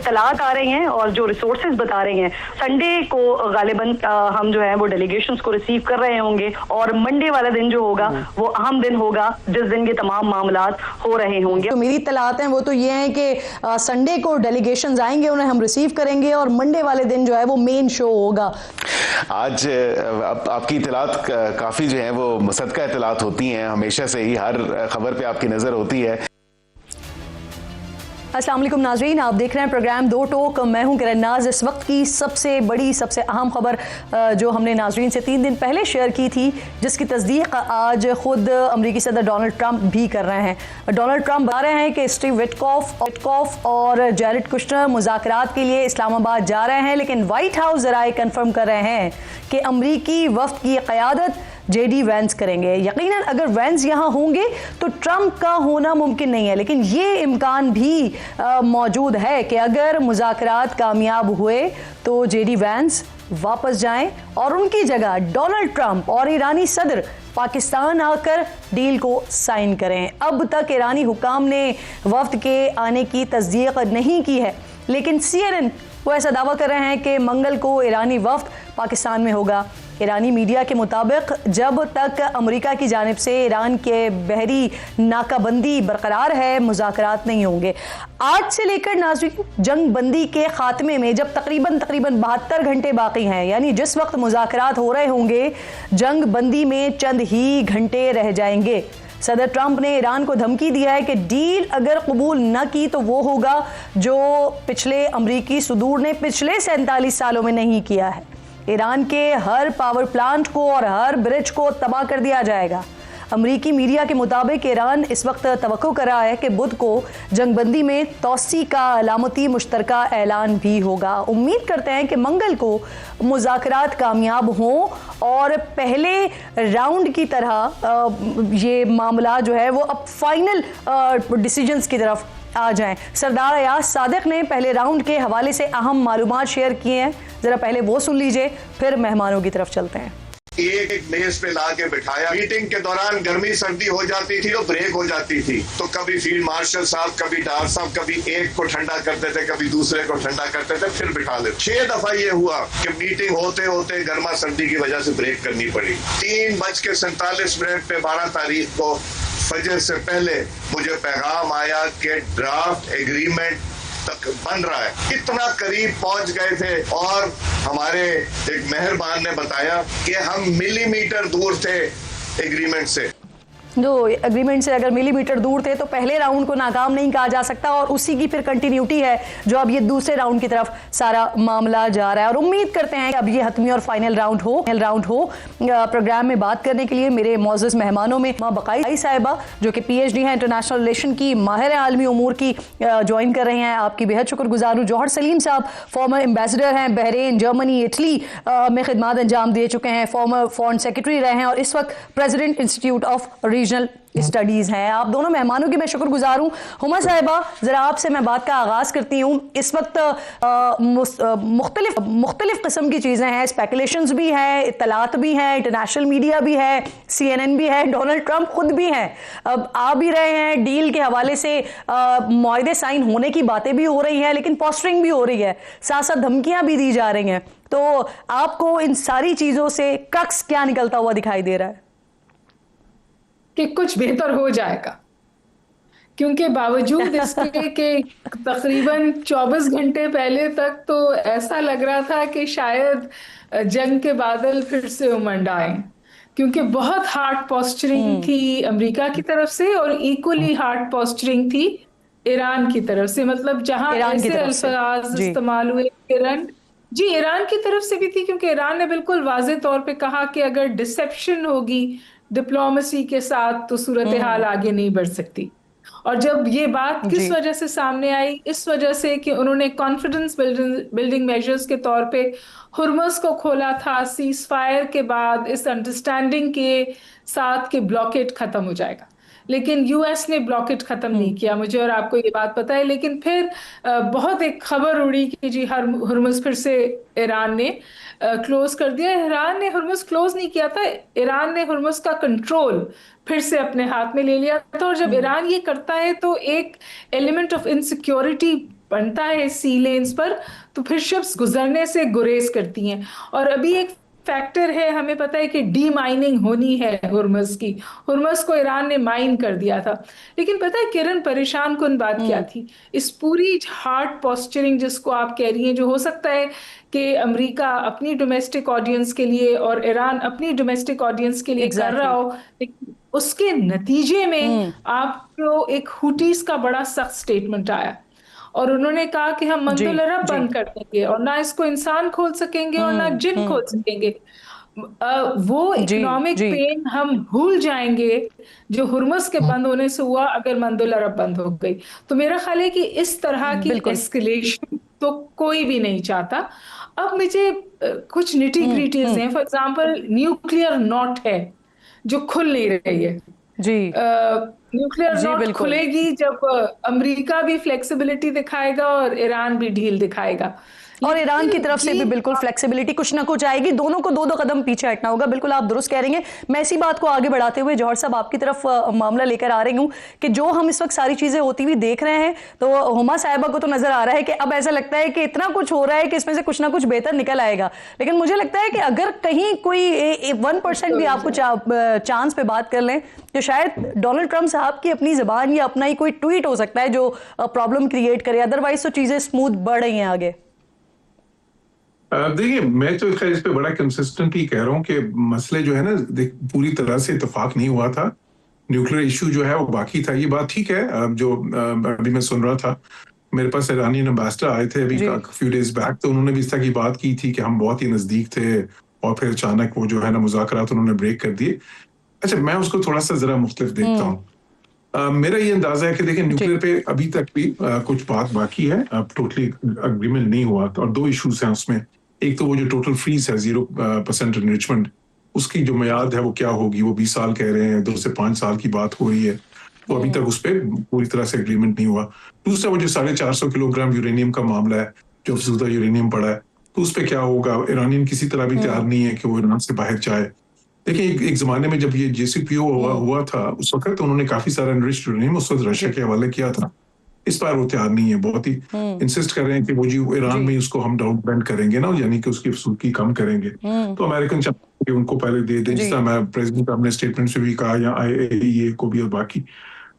इत्तलात आ रही हैं और जो रिसोर्सेज बता रहे हैं, संडे को गालिबन हम जो है वो डेलीगेशंस को रिसीव कर रहे होंगे और मंडे वाला दिन जो होगा वो अहम दिन होगा जिस दिन के तमाम मामलात हो रहे होंगे। तो मेरी इत्तलात हैं वो तो ये हैं कि संडे को डेलीगेशंस आएंगे, उन्हें हम रिसीव करेंगे और मंडे वाले दिन जो है वो मेन शो होगा। आज आपकी इत्तलात काफ़ी जो है वो मुसद्दका इत्तलात होती हैं, हमेशा से ही हर खबर पे आपकी नज़र होती है। अस्सलाम वालेकुम नाज़रीन, आप देख रहे हैं प्रोग्राम दो टोक। मैं हूं किरण नाज। इस वक्त की सबसे बड़ी सबसे अहम खबर जो हमने नाज़रीन से 3 दिन पहले शेयर की थी, जिसकी तस्दीक आज खुद अमरीकी सदर डोनाल्ड ट्रंप भी कर रहे हैं। डोनाल्ड ट्रंप बता रहे हैं कि स्टीव विटकॉफ और जैरेड कुश्नर मुज़ाकरात के लिए इस्लामाबाद जा रहे हैं, लेकिन वाइट हाउस ज़राए कन्फर्म कर रहे हैं कि अमरीकी वफ़द की क़यादत जेडी वैंस करेंगे। यकीनन अगर वैंस यहाँ होंगे तो ट्रंप का होना मुमकिन नहीं है, लेकिन ये इम्कान भी मौजूद है कि अगर मुज़ाकरात कामयाब हुए तो जेडी वैंस वापस जाएं और उनकी जगह डोनाल्ड ट्रंप और ईरानी सदर पाकिस्तान आकर डील को साइन करें। अब तक ईरानी हुकाम ने वफ़द के आने की तस्दीक नहीं की है, लेकिन CNN वो ऐसा दावा कर रहे हैं कि मंगल को ईरानी वफ़द पाकिस्तान में होगा। ईरानी मीडिया के मुताबिक जब तक अमेरिका की जानिब से ईरान के बहरी नाकाबंदी बरकरार है, मुज़ाकरात नहीं होंगे। आज से लेकर नाज़रीन जंग बंदी के खात्मे में जब तकरीबन 72 घंटे बाकी हैं, यानी जिस वक्त मुज़ाकरात हो रहे होंगे जंग बंदी में चंद ही घंटे रह जाएंगे। सदर ट्रंप ने ईरान को धमकी दिया है कि डील अगर कबूल न की तो वो होगा जो पिछले अमरीकी सदूर ने पिछले 47 सालों में नहीं किया है। ईरान के हर पावर प्लांट को और हर ब्रिज को तबाह कर दिया जाएगा। अमरीकी मीडिया के मुताबिक ईरान इस वक्त तवक्को कर रहा है कि बुध को जंगबंदी में तोसी का अलामती मुश्तरका ऐलान भी होगा। उम्मीद करते हैं कि मंगल को मुज़ाकरात कामयाब हों और पहले राउंड की तरह ये मामला जो है वो अब फाइनल डिसीजंस की तरफ आ जाएं। सरदार अयाज सादिक ने पहले राउंड के हवाले से अहम मालूमात शेयर किए हैं, जरा पहले वो सुन लीजिए, फिर मेहमानों की तरफ चलते हैं। एक मेज पे ला के बिठाया, मीटिंग के दौरान गर्मी सर्दी हो जाती थी तो ब्रेक हो जाती थी, तो कभी फील्ड मार्शल साहब, कभी डार साहब, कभी एक को ठंडा करते थे, कभी दूसरे को ठंडा करते थे, फिर बिठा ले। 6 दफा ये हुआ कि मीटिंग होते होते गर्मा सर्दी की वजह से ब्रेक करनी पड़ी। 3:47 पे 12 तारीख को फजर से पहले मुझे पैगाम आया कि ड्राफ्ट एग्रीमेंट तक बन रहा है। इतना करीब पहुंच गए थे और हमारे एक मेहरबान ने बताया कि हम मिलीमीटर दूर थे एग्रीमेंट से। जो एग्रीमेंट से अगर मिलीमीटर दूर थे तो पहले राउंड को नाकाम नहीं कहा जा सकता, और उसी की फिर कंटिन्यूटी है जो अब ये दूसरे राउंड की तरफ सारा मामला जा रहा है। और उम्मीद करते हैं कि अब ये हतमी और फाइनल राउंड हो। प्रोग्राम में बात करने के लिए मेरे मौजूद मेहमानों में माँ बकाई साहिबा जो कि PhD हैं, इंटरनेशनल रिलेशन की माहिर आलमी उमूर की, ज्वाइन कर रही हैं। आपकी बेहद शुक्रगुजार हूँ। जौहर सलीम साहब फॉर्मर एम्बेसडर हैं, बहरीन, जर्मनी, इटली में खिदमत अंजाम दे चुके हैं, फॉर्मर फॉरेन सेक्रेटरी रहे हैं और इस वक्त president institute of regional studies हैं। आप दोनों मेहमानों की मैं शुक्रगुजार हूँ। हुमा साहिबा, जरा आपसे मैं बात का आगाज करती हूँ। इस वक्त मुख्तलिफ किस्म की चीज़ें हैं, स्पेकुलेशंस भी हैं, इत्तलात भी हैं, इंटरनेशनल मीडिया भी है, CNN भी है, डोनाल्ड ट्रंप खुद भी हैं, अब आ भी रहे हैं। डील के हवाले से मुआहदे साइन होने की बातें भी हो रही हैं, लेकिन पोस्टरिंग भी हो रही है, साथ साथ धमकियां भी दी जा रही हैं। तो आपको इन सारी चीज़ों से क्रक्स क्या निकलता हुआ दिखाई दे रहा है? कि कुछ बेहतर हो जाएगा, क्योंकि बावजूद इसके कि तकरीबन 24 घंटे पहले तक तो ऐसा लग रहा था कि शायद जंग के बादल फिर से उमड़ आए, क्योंकि बहुत हार्ड पोस्चरिंग थी अमेरिका की तरफ से और इक्वली हार्ड पोस्चरिंग थी ईरान की तरफ से। मतलब जहां ऐसे अल्फाज इस्तेमाल हुए ईरान की तरफ से भी थी, क्योंकि ईरान ने बिल्कुल वाज़ेह तौर पे कहा कि अगर डिसेप्शन होगी डिप्लोमेसी के साथ तो सूरत हाल आगे नहीं बढ़ सकती। और जब ये बात किस वजह से सामने आई, इस वजह से कि उन्होंने कॉन्फिडेंस बिल्डिंग मेजर्स के तौर पे हुर्मुज़ को खोला था सीज फायर के बाद, इस अंडरस्टैंडिंग के साथ कि ब्लॉकेड खत्म हो जाएगा, लेकिन यूएस ने ब्लॉकेट खत्म नहीं किया, मुझे और आपको ये बात पता है। लेकिन फिर बहुत एक खबर उड़ी कि जी हुर्मुज़ फिर से ईरान ने क्लोज कर दिया। ईरान ने हुर्मुज़ क्लोज नहीं किया था, ईरान ने हुर्मुज़ का कंट्रोल फिर से अपने हाथ में ले लिया था। और जब ईरान ये करता है तो एक एलिमेंट ऑफ इनसिक्योरिटी बनता है सी लेन्स पर, तो फिर शिप्स गुजरने से गुरेज करती हैं। और अभी एक फैक्टर है, हमें पता है कि डी माइनिंग होनी है हुर्मुज़ की। हुर्मुज़ को ईरान ने माइन कर दिया था। लेकिन पता है किरण, परेशान कुन बात क्या थी, इस पूरी हार्ड पॉस्चरिंग जिसको आप कह रही हैं, जो हो सकता है कि अमेरिका अपनी डोमेस्टिक ऑडियंस के लिए और ईरान अपनी डोमेस्टिक ऑडियंस के लिए कर रहा हो, लेकिन उसके नतीजे में आपको एक हुटीज का बड़ा सख्त स्टेटमेंट आया और उन्होंने कहा कि हम मंदुल अरब बंद कर देंगे और ना इसको इंसान खोल सकेंगे और ना जिन खोल सकेंगे। वो इकोनॉमिक पेन हम भूल जाएंगे जो हुर्मुज़ के बंद होने से हुआ अगर मंदुल अरब बंद हो गई। तो मेरा ख्याल है कि इस तरह की एस्केलेशन तो कोई भी नहीं चाहता। अब मुझे कुछ निटी ग्रिटीज हैं, फॉर एग्जांपल न्यूक्लियर नॉट है जो खुल नहीं रही है जी। न्यूक्लियर नॉट खुलेगी जब अमेरिका भी फ्लेक्सिबिलिटी दिखाएगा और ईरान भी ढील दिखाएगा, और ईरान की तरफ से भी बिल्कुल फ्लेक्सिबिलिटी कुछ ना कुछ आएगी। दोनों को दो दो कदम पीछे हटना होगा। बिल्कुल आप दुरुस्त कह रही हैं। मैं इसी बात को आगे बढ़ाते हुए जौहर साहब आपकी तरफ मामला लेकर आ रही हूँ कि जो हम इस वक्त सारी चीजें होती हुई देख रहे हैं, तो हुमा साहिबा को तो नजर आ रहा है कि अब ऐसा लगता है कि इतना कुछ हो रहा है कि इसमें से कुछ ना कुछ बेहतर निकल आएगा। लेकिन मुझे लगता है कि अगर कहीं कोई 1% भी आपको चांस पे बात कर लें तो शायद डोनाल्ड ट्रंप साहब की अपनी जबान या अपना ही कोई ट्वीट हो सकता है जो प्रॉब्लम क्रिएट करे। अदरवाइज तो चीजें स्मूथ बढ़ रही हैं आगे। देखिए, मैं तो खैर इस पे बड़ा कंसिस्टेंटली कह रहा हूँ कि मसले जो है ना, पूरी तरह से इत्तेफाक नहीं हुआ था। न्यूक्लियर इशू जो है वो बाकी था। ये बात ठीक है। जो अभी मैं सुन रहा था, मेरे पास ईरानियन एम्बेसडर आए थे अभी फ्यू डेज बैक, तो उन्होंने भी इस तरह की बात की थी कि हम बहुत ही नजदीक थे और फिर अचानक वो जो है ना मुज़ाकरात उन्होंने ब्रेक कर दिए। अच्छा, मैं उसको थोड़ा सा जरा मुख्तलिफ देखता हूँ। मेरा ये अंदाजा है कि देखिए, न्यूक्लियर पे अभी तक भी कुछ बात बाकी है। अब टोटली अग्रीमेंट नहीं हुआ और दो इशूज हैं उसमें। एक तो वो जो टोटल फ्रीज है 0% एनरिचमेंट, उसकी जो मियाद है वो क्या होगी, वो 20 साल कह रहे हैं, 2 से 5 साल की बात हो रही है, तो अभी तक उस पर पूरी तरह से एग्रीमेंट नहीं हुआ। दूसरा वो जो 450 किलोग्राम यूरेनियम का मामला है, जो अफजूदा यूरेनियम पड़ा है, तो उस पर क्या होगा। ईरानियन किसी तरह भी तैयार नहीं है कि वो ईरान से बाहर जाए। देखिए, एक जमाने में जब ये JCPO हुआ था, उस वक्त उन्होंने काफी सारा एनरिच्ड यूरेनियम उस वक्त रशिया के हवाले किया था। इस बार वो तैयार नहीं है, बहुत ही इंसिस्ट कर रहे हैं कि वो जी ईरान में उसको हम डाउन ब्लेंड करेंगे ना, यानी कि उसकी फसूलगी कम करेंगे। तो अमेरिकन चाहते हैं कि उनको पहले दे दें, जिस तरह प्रेसिडेंट अपने स्टेटमेंट से भी कहा, या IAEA को भी और बाकी।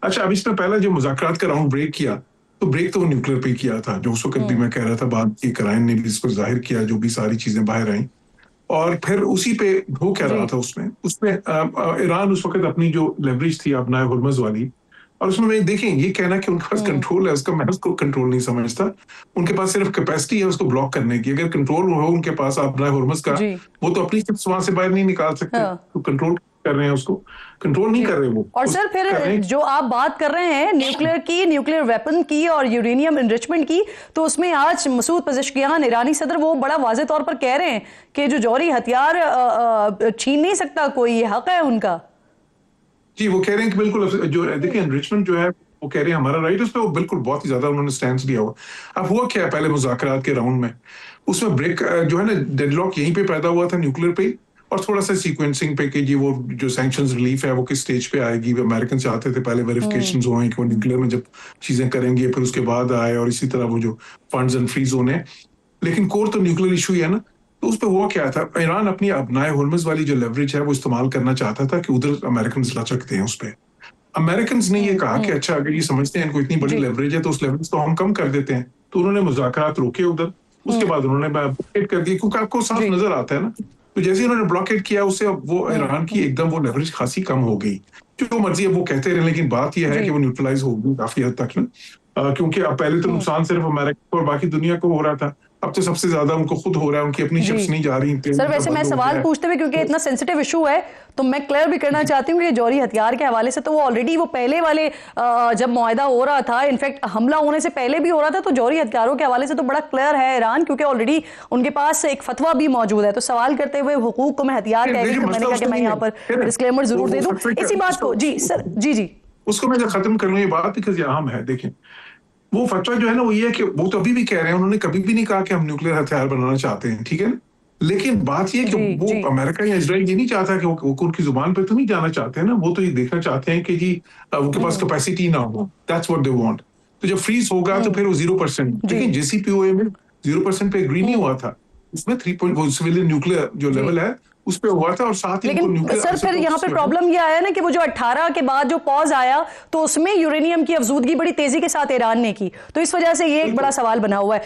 अच्छा, अब इसमें पहला जो मुज़ाकरात का राउंड ब्रेक किया, तो ब्रेक तो वो न्यूक्लियर पे किया था, जो उस वक्त भी मैं कह रहा था। बाद की कराइन ने भी इसको जाहिर किया, जो भी सारी चीजें बाहर आई, और फिर उसी पे हो क्या रहा था उसमें ईरान उस वक्त अपनी जो लेवरेज थी अपना हुर्मुज़ वाली, और उसमें देखें, ये कहना कि उनके पास कंट्रोल है, उसका मैं उसको कंट्रोल नहीं समझता। उनके पास सिर्फ कैपेसिटी है उसको ब्लॉक करने की। अगर कंट्रोल हो उनके पास अपना हुर्मुज़ का, वो तो अपनी शिप्स वहां से बाहर नहीं निकाल सकते। तो कंट्रोल कर रहे हैं, उसको कंट्रोल नहीं कर रहे वो। और सर फिर जो आप बात कर रहे हैं न्यूक्लियर की, न्यूक्लियर वेपन की और यूरेनियम एनरिचमेंट की, तो उसमें आज मसूद पज़ेश्कियान ईरानी सदर वो बड़ा वाज़े तौर पर कह रहे हैं कि जो जौहरी हथियार छीन नहीं सकता कोई, ये हक है उनका। जी, वो कह रहे हैं कि बिल्कुल, जो देखिए एनरिचमेंट जो है वो कह रहे हैं हमारा राइट, उस पर वो बिल्कुल बहुत ही ज्यादा उन्होंने स्टैंड लिया हुआ। अब हुआ क्या है, पहले मुज़ाकरात के राउंड में उसमें ब्रेक जो है ना, डेडलॉक यहीं पे पैदा हुआ था न्यूक्लियर पे, और थोड़ा सा सीक्वेंसिंग पे कि जी वो जो सैंक्शंस रिलीफ है वो किस स्टेज पे आएगी। वो अमेरिकन चाहते थे पहले वेरिफिकेशंस हों कि वो न्यूक्लियर में जब चीजें करेंगे फिर उसके बाद आए, और इसी तरह वो जो फंड्स एंड फ्रीज होने। लेकिन कोर तो न्यूक्लियर इशू ही है ना। तो उस पर हुआ क्या था, ईरान अपनी अपनाए हुर्मुज़ वाली जो लेवरेज है वो इस्तेमाल करना चाहता था कि उधर अमेरिकन लचकते हैं उस पर। अमेरिकन ने ये कहा कि अच्छा, अगर ये समझते हैं इनको इतनी बड़ी लेवरेज है तो उस लेवरेज को हम कम कर देते हैं। तो उन्होंने मुज़ाकरात रोके उधर। उसके बाद उन्होंने ब्लॉकेट कर दिया, क्योंकि आपको साफ नजर आता है ना। तो जैसे उन्होंने ब्लॉकेट किया, उससे वो ईरान की एकदम वो लेवरेज खासी कम हो गई। जो मर्जी है वो कहते रहे, लेकिन बात यह है कि वो न्यूट्रलाइज हो गई काफी हद तक ना। क्योंकि अब पहले तो नुकसान सिर्फ अमेरिका और बाकी दुनिया को हो रहा था, अब तो सबसे ज्यादा उनको खुद हो रहा है, उनकी अपनी शिप्स नहीं जा रही। सर वैसे मैं सवाल पूछते हुए, क्योंकि इतना सेंसिटिव इशू है, तो मैं क्लियर भी करना चाहती हूँ कि जौहरी हथियार के हवाले से तो वो ऑलरेडी वो पहले वाले जब मुआहदा हो रहा था, इनफैक्ट हमला होने से पहले भी हो रहा था, तो जौहरी हथियारों के हवाले से तो बड़ा क्लियर है ईरान, क्योंकि ऑलरेडी उनके पास एक फतवा भी मौजूद है। तो सवाल करते हुए हुकूक को मैं हथियार कह रही थी, मैंने कहा कि मैं यहाँ पर डिस्क्लेमर जरूर दे दूं इसी बात को। जी सर, जी उसको मैं खत्म कर लूँ ये बात, बिकॉज ये अहम है। देखें, वो फतवा जो है ना वो ये है कि वो तो अभी भी कह रहे हैं, उन्होंने कभी भी नहीं कहा कि हम न्यूक्लियर हथियार बनाना चाहते हैं, ठीक है ना। लेकिन बात ये कि वो अमेरिका या इजराइल ये नहीं चाहता कि वो उनकी जुबान पे तो नहीं जाना चाहते हैं ना। वो तो ये देखना चाहते हैं कि जी उनके पास कैपेसिटी ना हो। That's what they want. तो जब फ्रीज होगा तो फिर वो 0%, लेकिन JCPOA में 0% पे एग्री नहीं हुआ था। इसमें 3 सिविलियन न्यूक्लियर जो लेवल है उस पे हुआ था, और साथ ही लेकिन सर फिर यहाँ पे प्रॉब्लम ये आया ना कि वो जो 18 के बाद जो पॉज आया तो उसमें यूरेनियम की अफजूदगी बड़ी तेजी के साथ ईरान ने की, तो इस वजह से ये एक बड़ा सवाल बना हुआ है।